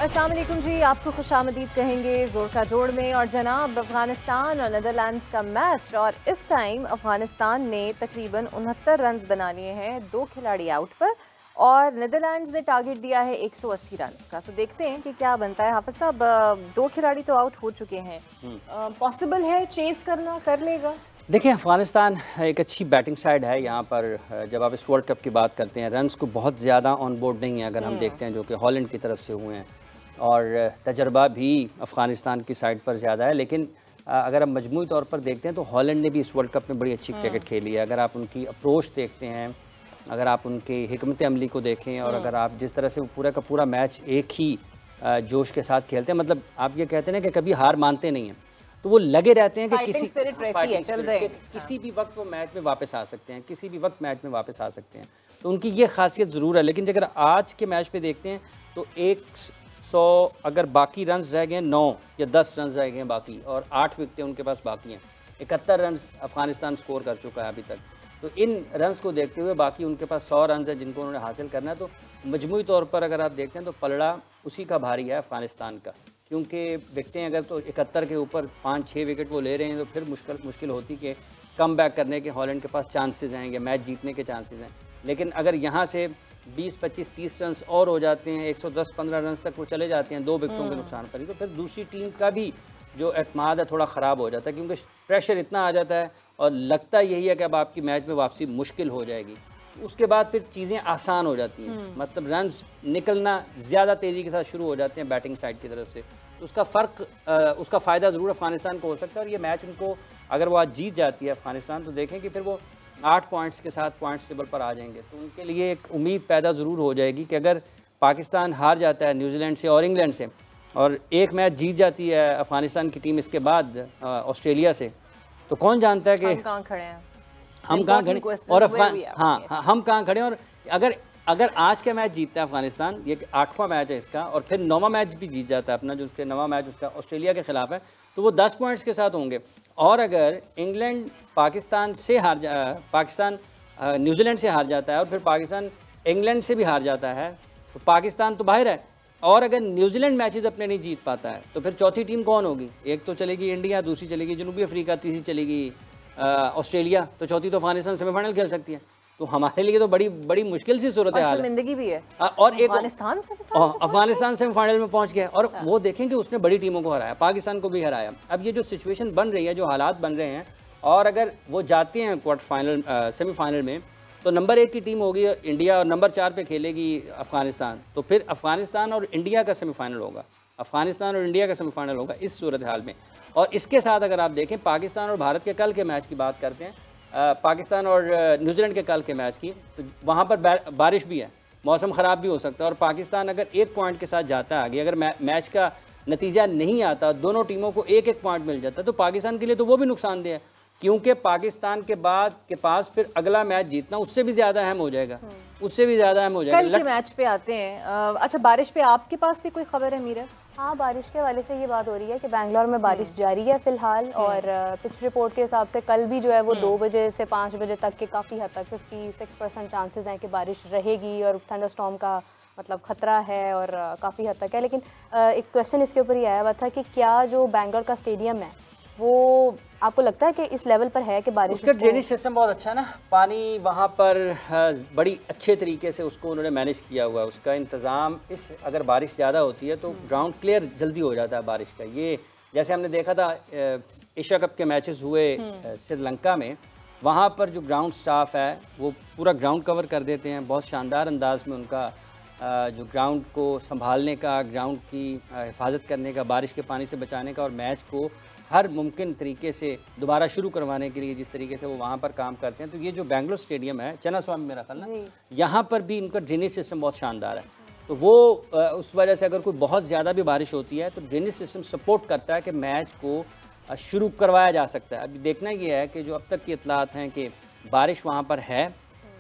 अस्सलाम वालेकुम जी, आपको खुशामदीद कहेंगे जोर का जोड़ में। और जनाब, अफगानिस्तान और नीदरलैंड्स का मैच, और इस टाइम अफगानिस्तान ने तकरीबन 69 रन बना लिए हैं 2 खिलाड़ी आउट पर, और नीदरलैंड्स ने टारगेट दिया है 180 रन का। सो देखते हैं कि क्या बनता है। हाफिज साहब, 2 खिलाड़ी तो आउट हो चुके हैं, पॉसिबल है चेस करना, कर लेगा? देखिए, अफ़गानिस्तान एक अच्छी बैटिंग साइड है यहाँ पर। जब आप इस वर्ल्ड कप की बात करते हैं, रन्स को बहुत ज़्यादा ऑन बोर्ड नहीं है अगर हम देखते हैं, जो कि हॉलैंड की तरफ से हुए हैं, और तजर्बा भी अफ़गानिस्तान की साइड पर ज़्यादा है। लेकिन अगर हम मजमूई तौर पर देखते हैं तो हॉलैंड ने भी इस वर्ल्ड कप में बड़ी अच्छी क्रिकेट खेली है। अगर आप उनकी अप्रोच देखते हैं, अगर आप उनकी हिकमत अमली को देखें, और अगर आप जिस तरह से वो पूरा का पूरा मैच एक ही जोश के साथ खेलते हैं, मतलब आप ये कहते हैं ना कि कभी हार मानते नहीं हैं, तो वो लगे रहते हैं कि किसी भी वक्त वो मैच में वापस आ सकते हैं, किसी भी वक्त मैच में वापस आ सकते हैं। तो उनकी ये खासियत ज़रूर है। लेकिन अगर आज के मैच पे देखते हैं तो 100 अगर बाकी रन रह गए, 9 या 10 रन रह गए बाकी, और 8 विकेटें उनके पास बाकी हैं, 71 रन अफ़गानिस्तान स्कोर कर चुका है अभी तक। तो इन रन्स को देखते हुए बाकी उनके पास 100 रन है जिनको उन्होंने हासिल करना है। तो मजमूई तौर पर अगर आप देखते हैं तो पलड़ा उसी का भारी है अफ़गानिस्तान का, क्योंकि विकेटें अगर तो 71 के ऊपर 5-6 विकेट वो ले रहे हैं, तो फिर मुश्किल होती कि कम बैक करने के हॉलैंड के पास चांसेस हैं या मैच जीतने के चांसेस हैं। लेकिन अगर यहाँ से 20, 25, 30 रन और हो जाते हैं, 110-15 रन तक वो चले जाते हैं 2 विकेटों के नुकसान पर ही, तो फिर दूसरी टीम का भी जो एतमाद है थोड़ा ख़राब हो जाता है, क्योंकि प्रेशर इतना आ जाता है और लगता यही है कि अब आपकी मैच में वापसी मुश्किल हो जाएगी। उसके बाद फिर चीज़ें आसान हो जाती हैं, मतलब रन्स निकलना ज़्यादा तेज़ी के साथ शुरू हो जाते हैं बैटिंग साइड की तरफ से। तो उसका फ़र्क, उसका फ़ायदा ज़रूर अफ़गानिस्तान को हो सकता है। और ये मैच उनको अगर वो आज जीत जाती है अफ़गानिस्तान, तो देखें कि फिर वो 8 पॉइंट्स के साथ पॉइंट्स टेबल पर आ जाएंगे। तो उनके लिए एक उम्मीद पैदा ज़रूर हो जाएगी कि अगर पाकिस्तान हार जाता है न्यूजीलैंड से और इंग्लैंड से, और एक मैच जीत जाती है अफ़गानिस्तान की टीम इसके बाद ऑस्ट्रेलिया से, तो कौन जानता है कि हम कहाँ खड़े हैं, हम कहाँ खड़े और हम कहाँ खड़े। और अगर आज का मैच जीतता है अफगानिस्तान, ये 8वां मैच है इसका, और फिर 9वां मैच भी जीत जाता है अपना, जो उसके 9वां मैच उसका ऑस्ट्रेलिया के खिलाफ है, तो वो 10 पॉइंट्स के साथ होंगे। और अगर इंग्लैंड पाकिस्तान न्यूजीलैंड से हार जाता है, और फिर पाकिस्तान इंग्लैंड से भी हार जाता है, तो पाकिस्तान तो बाहर है। और अगर न्यूजीलैंड मैचेस अपने नहीं जीत पाता है, तो फिर चौथी टीम कौन होगी? एक तो चलेगी इंडिया, दूसरी चलेगी जनूबी अफ्रीका, तीसरी चलेगी ऑस्ट्रेलिया, तो चौथी तो अफगानिस्तान सेमीफाइनल खेल सकती है। तो हमारे लिए तो बड़ी मुश्किल सी सूरत हाल है। शर्मिंदगी भी है। और एक अफगानिस्तान सेमीफाइनल में पहुंच गया, और वो देखें कि उसने बड़ी टीमों को हराया, पाकिस्तान को भी हराया। अब ये जो सिचुएशन बन रही है, जो हालात बन रहे हैं, और अगर वो जाते हैं क्वार्टर फाइनल सेमीफाइनल में, तो नंबर 1 की टीम होगी इंडिया, और नंबर 4 पे खेलेगी अफगानिस्तान। तो फिर अफगानिस्तान और इंडिया का सेमीफाइनल होगा, अफगानिस्तान और इंडिया का सेमीफाइनल होगा इस सूरत हाल में। और इसके साथ अगर आप देखें पाकिस्तान और भारत के कल के मैच की बात करते हैं, पाकिस्तान और न्यूजीलैंड के कल के मैच की, तो वहाँ पर बारिश भी है, मौसम ख़राब भी हो सकता है। और पाकिस्तान अगर 1 पॉइंट के साथ जाता है आगे, अगर मैच का नतीजा नहीं आता, दोनों टीमों को 1-1 पॉइंट मिल जाता है, तो पाकिस्तान के लिए तो वो भी नुकसानदेह है, क्योंकि पाकिस्तान के बाद के पास फिर अगला मैच जीतना उससे भी ज़्यादा अहम हो जाएगा, उससे भी ज़्यादा अहम हो जाएगा। कल के मैच पे आते हैं। अच्छा, बारिश पे आपके पास भी कोई खबर है मीरा? हाँ, बारिश के हवाले से ये बात हो रही है कि बेंगलोर में बारिश जारी है फ़िलहाल, और पिच रिपोर्ट के हिसाब से कल भी जो है वो 2 बजे से 5 बजे तक के काफ़ी हद तक 56% चांसेस हैं कि बारिश रहेगी, और थंडरस्टॉर्म का मतलब ख़तरा है, और काफ़ी हद तक है। लेकिन एक क्वेश्चन इसके ऊपर ही आया हुआ था कि क्या जो बेंगलोर का स्टेडियम है वो आपको लगता है कि इस लेवल पर है कि बारिश? उसका ड्रेनेज सिस्टम बहुत अच्छा है ना, पानी वहाँ पर बड़ी अच्छे तरीके से उसको उन्होंने मैनेज किया हुआ है, उसका इंतज़ाम। अगर बारिश ज़्यादा होती है तो ग्राउंड क्लियर जल्दी हो जाता है बारिश का। ये जैसे हमने देखा था एशिया कप के मैचेस हुए श्रीलंका में, वहाँ पर जो ग्राउंड स्टाफ है वो पूरा ग्राउंड कवर कर देते हैं, बहुत शानदार अंदाज में उनका जो ग्राउंड को संभालने का, ग्राउंड की हिफाजत करने का, बारिश के पानी से बचाने का, और मैच को हर मुमकिन तरीके से दोबारा शुरू करवाने के लिए जिस तरीके से वो वहाँ पर काम करते हैं। तो ये जो बेंगलोर स्टेडियम है, चन्ना स्वामी मेरा ख्याल ना, यहाँ पर भी इनका ड्रेनेज सिस्टम बहुत शानदार है। तो वो उस वजह से अगर कोई बहुत ज़्यादा भी बारिश होती है तो ड्रेनेज सिस्टम सपोर्ट करता है कि मैच को शुरू करवाया जा सकता है। अभी देखना ये है कि जो अब तक की इतलात हैं कि बारिश वहाँ पर है,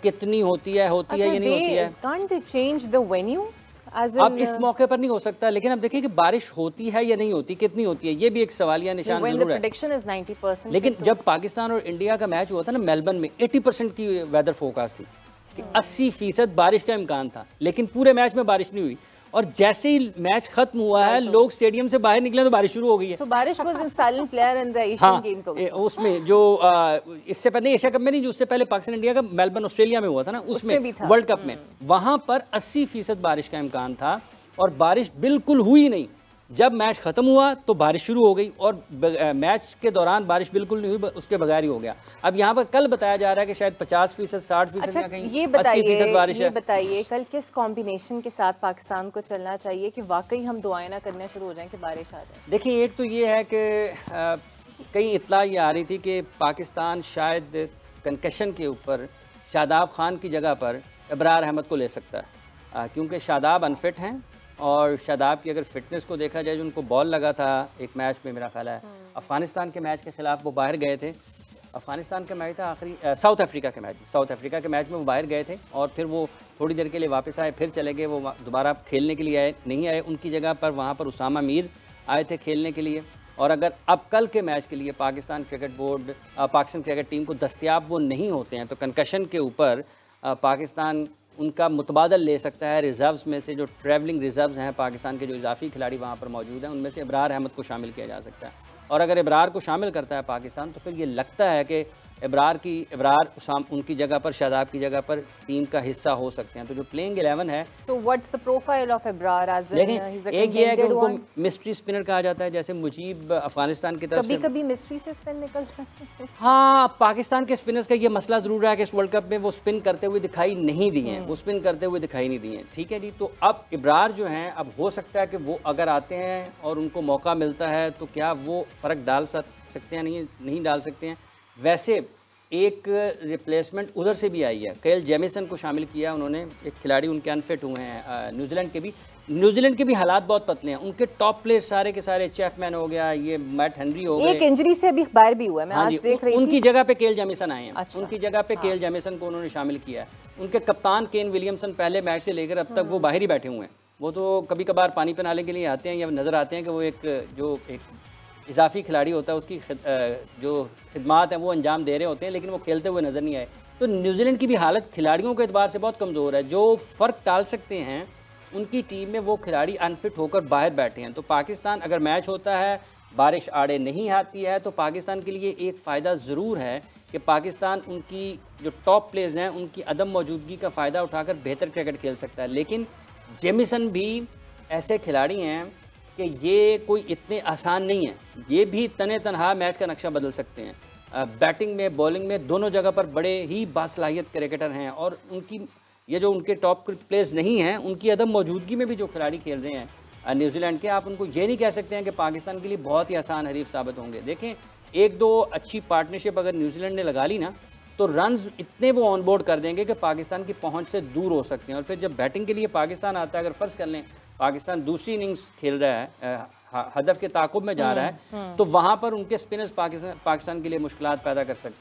कितनी होती है या नहीं होती है। Can't they change the venue? अब इस मौके पर नहीं हो सकता, लेकिन अब देखिए कि बारिश होती है या नहीं होती, कितनी होती है, ये भी एक सवालिया निशान जरूर है। लेकिन जब पाकिस्तान और इंडिया का मैच हुआ था ना मेलबर्न में, 80% की वेदर फोरकास्ट थी कि 80% बारिश का इम्कान था, लेकिन पूरे मैच में बारिश नहीं हुई। और जैसे ही मैच खत्म हुआ है लोग स्टेडियम से बाहर निकले तो बारिश शुरू हो गई है। So बारिश was a silent player in the Asian Games also. उसमें जो इससे पहले एशिया कप में नहीं, जो उससे पहले पाकिस्तान इंडिया का मेलबर्न ऑस्ट्रेलिया में हुआ था ना, उसमें वर्ल्ड कप में, वहां पर 80% बारिश का इम्कान था और बारिश बिल्कुल हुई नहीं। जब मैच खत्म हुआ तो बारिश शुरू हो गई और मैच के दौरान बारिश बिल्कुल नहीं हुई, उसके बगैर ही हो गया। अब यहाँ पर कल बताया जा रहा है कि शायद 50%, 60%, अच्छा, या कहीं ये 80% बारिश है। ये बताइए कल किस कॉम्बिनेशन के साथ पाकिस्तान को चलना चाहिए कि वाकई हम दुआएं ना करना शुरू हो जाएं कि बारिश आ जाए? देखिए, एक तो ये है कि कई इत्तला ये आ रही थी कि पाकिस्तान शायद कंकशन के ऊपर शादाब खान की जगह पर इब्रार अहमद को ले सकता है, क्योंकि शादाब अनफिट हैं और शादाब की अगर फिटनेस को देखा जाए, जो उनको बॉल लगा था एक मैच में, मेरा ख्याल है अफ़गानिस्तान के मैच के ख़िलाफ़ वो बाहर गए थे। अफ़गानिस्तान का मैच था आखिरी, साउथ अफ्रीका के मैच में वो बाहर गए थे और फिर वो थोड़ी देर के लिए वापस आए, फिर चले गए, वो दोबारा खेलने के लिए नहीं आए। उनकी जगह पर वहाँ पर उसामा मीर आए थे खेलने के लिए। और अगर अब कल के मैच के लिए पाकिस्तान क्रिकेट टीम को दस्तयाब वो नहीं होते हैं तो कंकशन के ऊपर पाकिस्तान उनका मुतबादल ले सकता है। रिज़र्व्स में से जो ट्रैवलिंग रिज़र्व्स हैं पाकिस्तान के, जो इजाफी खिलाड़ी वहाँ पर मौजूद हैं, उनमें से इब्रार अहमद को शामिल किया जा सकता है। और अगर इब्रार को शामिल करता है पाकिस्तान तो फिर ये लगता है कि इब्रार उनकी जगह पर, शादाब की जगह पर टीम का हिस्सा हो सकते हैं। तो जो प्लेइंग 11 है, So what's the profile of Ibrar? एक ये है कि उनको मिस्ट्री स्पिनर कहा जाता है, जैसे मुजीब अफगानिस्तान की तरफ से कभी मिस्ट्री से स्पिन निकल सकते हैं। हाँ, पाकिस्तान के स्पिनर्स का ये मसला ज़रूर है कि इस वर्ल्ड कप में वो स्पिन करते हुए दिखाई नहीं दिए हैं, ठीक है जी। तो अब इब्रार जो हैं, अब हो सकता है कि वो अगर आते हैं और उनको मौका मिलता है तो क्या वो फ़र्क डाल सकते हैं, नहीं डाल सकते हैं। वैसे एक रिप्लेसमेंट उधर से भी आई है, केल जेमिसन को शामिल किया उन्होंने, एक खिलाड़ी उनके अनफिट हुए हैं। न्यूजीलैंड के भी हालात बहुत पतले हैं, उनके टॉप प्लेयर सारे के सारे, चैपमैन हो गया, ये मैट हेनरी हो गए, एक इंजरी से अभी बाहर भी हुआ है, मैं आज देख रही थी। उनकी जगह पे केल जेमिसन आए हैं। अच्छा, उनकी जगह पे केल जेमिसन को उन्होंने शामिल किया है। उनके कप्तान केन विलियमसन पहले मैच से लेकर अब तक वो बाहर ही बैठे हुए हैं। वो तो कभी कभार पानी पिलाने के लिए आते हैं या नज़र आते हैं कि वो एक इजाफी खिलाड़ी होता है, उसकी जो खिदमात हैं वो अंजाम दे रहे होते हैं, लेकिन वो खेलते हुए नज़र नहीं आए। तो न्यूजीलैंड की भी हालत खिलाड़ियों के एतबार से बहुत कमज़ोर है। जो फ़र्क डाल सकते हैं उनकी टीम में वो खिलाड़ी अनफिट होकर बाहर बैठे हैं। तो पाकिस्तान, अगर मैच होता है, बारिश आड़े नहीं आती है, तो पाकिस्तान के लिए एक फ़ायदा ज़रूर है कि पाकिस्तान उनकी जो टॉप प्लेयर्स हैं उनकी अदम मौजूदगी का फ़ायदा उठाकर बेहतर क्रिकेट खेल सकता है। लेकिन जेमिसन भी ऐसे खिलाड़ी हैं कि ये कोई इतने आसान नहीं है, ये भी तने तनहा मैच का नक्शा बदल सकते हैं। बैटिंग में, बॉलिंग में, दोनों जगह पर बड़े ही बासलाहियत क्रिकेटर हैं और उनकी ये जो उनके टॉप प्लेयर्स नहीं हैं, उनकी अदम मौजूदगी में भी जो खिलाड़ी खेल रहे हैं न्यूजीलैंड के, आप उनको ये नहीं कह सकते हैं कि पाकिस्तान के लिए बहुत ही आसान हरीफ साबित होंगे। देखें, एक दो अच्छी पार्टनरशिप अगर न्यूजीलैंड ने लगा ली ना, तो रन्स इतने वो ऑन बोर्ड कर देंगे कि पाकिस्तान की पहुंच से दूर हो सकते हैं। और फिर जब बैटिंग के लिए पाकिस्तान आता है, अगर फ़र्ज़ कर लें पाकिस्तान दूसरी इनिंग्स खेल रहा है, हदफ के ताकुब में जा रहा है, तो वहाँ पर उनके स्पिनर्स पाकिस्तान के लिए मुश्किलात पैदा कर सकते हैं।